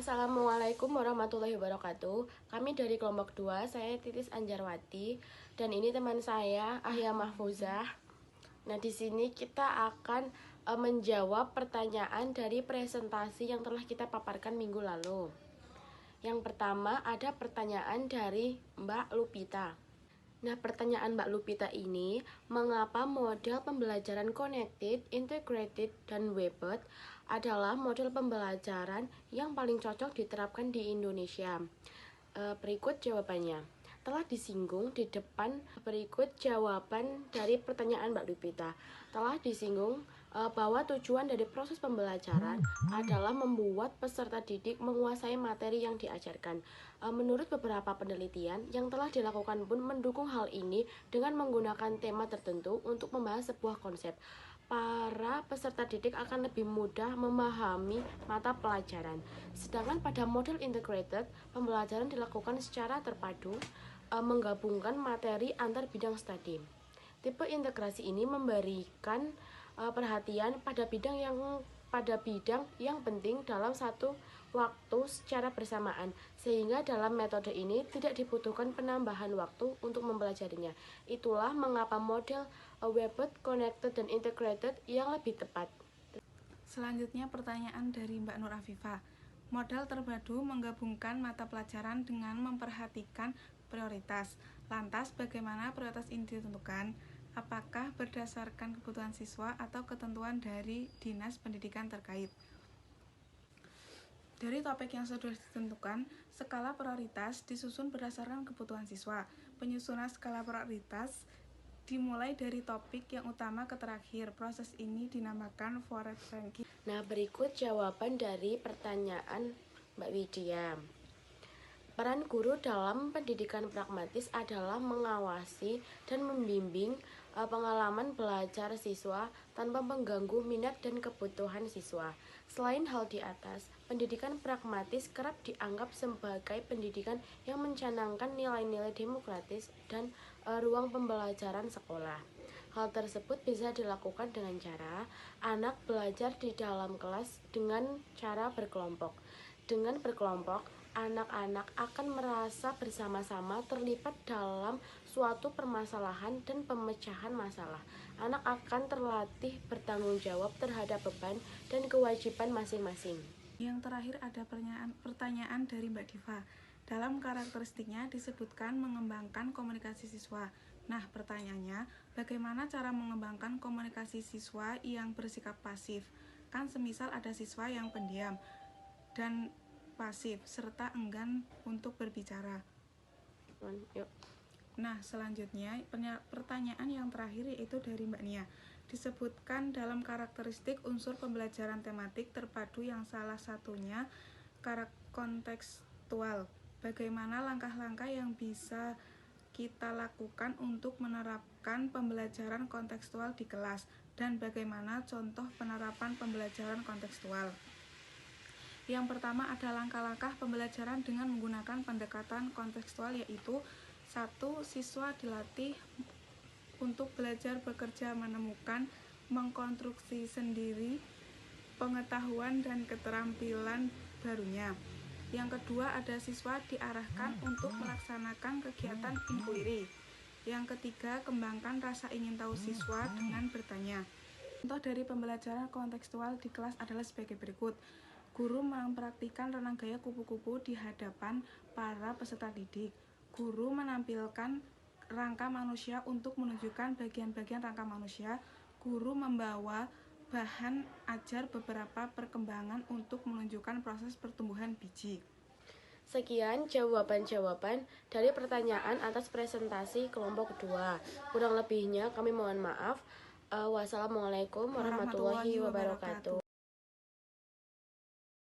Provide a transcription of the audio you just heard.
Assalamualaikum warahmatullahi wabarakatuh. Kami dari kelompok 2, saya Titis Anjarwati dan ini teman saya Ahya Mahfuzah. Nah, di sini kita akan menjawab pertanyaan dari presentasi yang telah kita paparkan minggu lalu. Yang pertama ada pertanyaan dari Mbak Lupita. Nah, pertanyaan Mbak Lupita ini, mengapa model pembelajaran connected, integrated, dan webed adalah model pembelajaran yang paling cocok diterapkan di Indonesia? Berikut jawabannya. Telah disinggung di depan, berikut jawaban dari pertanyaan Mbak Lupita. Telah disinggung bahwa tujuan dari proses pembelajaran adalah membuat peserta didik menguasai materi yang diajarkan. Menurut beberapa penelitian yang telah dilakukan pun mendukung hal ini dengan menggunakan tema tertentu untuk membahas sebuah konsep. Para peserta didik akan lebih mudah memahami mata pelajaran. Sedangkan pada model integrated, pembelajaran dilakukan secara terpadu, menggabungkan materi antar bidang studi. Tipe integrasi ini memberikan perhatian pada bidang yang penting dalam satu waktu secara bersamaan, sehingga dalam metode ini tidak dibutuhkan penambahan waktu untuk mempelajarinya. Itulah mengapa model webed, connected, dan integrated yang lebih tepat. Selanjutnya pertanyaan dari Mbak Nur Afifah. Model terpadu menggabungkan mata pelajaran dengan memperhatikan prioritas. Lantas bagaimana prioritas ini ditentukan? Apakah berdasarkan kebutuhan siswa atau ketentuan dari Dinas Pendidikan terkait? Dari topik yang sudah ditentukan, skala prioritas disusun berdasarkan kebutuhan siswa. Penyusunan skala prioritas dimulai dari topik yang utama ke terakhir. Proses ini dinamakan forward ranking. Nah, berikut jawaban dari pertanyaan Mbak Widya. Peran guru dalam pendidikan pragmatis adalah mengawasi dan membimbing pengalaman belajar siswa tanpa mengganggu minat dan kebutuhan siswa. Selain hal di atas, pendidikan pragmatis kerap dianggap sebagai pendidikan yang mencanangkan nilai-nilai demokratis dan ruang pembelajaran sekolah. Hal tersebut bisa dilakukan dengan cara anak belajar di dalam kelas dengan cara berkelompok. Dengan berkelompok, anak-anak akan merasa bersama-sama terlibat dalam suatu permasalahan dan pemecahan masalah. Anak akan terlatih bertanggung jawab terhadap beban dan kewajiban masing-masing. Yang terakhir ada pertanyaan dari Mbak Diva. Dalam karakteristiknya disebutkan mengembangkan komunikasi siswa. Nah, pertanyaannya, bagaimana cara mengembangkan komunikasi siswa yang bersikap pasif? Kan semisal ada siswa yang pendiam dan pasif serta enggan untuk berbicara. Nah, selanjutnya pertanyaan yang terakhir yaitu dari Mbak Nia. Disebutkan dalam karakteristik unsur pembelajaran tematik terpadu yang salah satunya kontekstual. Bagaimana langkah-langkah yang bisa kita lakukan untuk menerapkan pembelajaran kontekstual di kelas, dan bagaimana contoh penerapan pembelajaran kontekstual? Yang pertama ada langkah-langkah pembelajaran dengan menggunakan pendekatan kontekstual, yaitu 1. Siswa dilatih untuk belajar bekerja menemukan, mengkonstruksi sendiri pengetahuan dan keterampilan barunya. Yang kedua ada siswa diarahkan untuk melaksanakan kegiatan inquiry. Yang ketiga, kembangkan rasa ingin tahu siswa dengan bertanya. Contoh dari pembelajaran kontekstual di kelas adalah sebagai berikut. Guru mempraktikkan renang gaya kupu-kupu di hadapan para peserta didik. Guru menampilkan rangka manusia untuk menunjukkan bagian-bagian rangka manusia. Guru membawa bahan ajar beberapa perkembangan untuk menunjukkan proses pertumbuhan biji. Sekian jawaban-jawaban dari pertanyaan atas presentasi kelompok 2. Kurang lebihnya kami mohon maaf. Wassalamualaikum warahmatullahi wabarakatuh.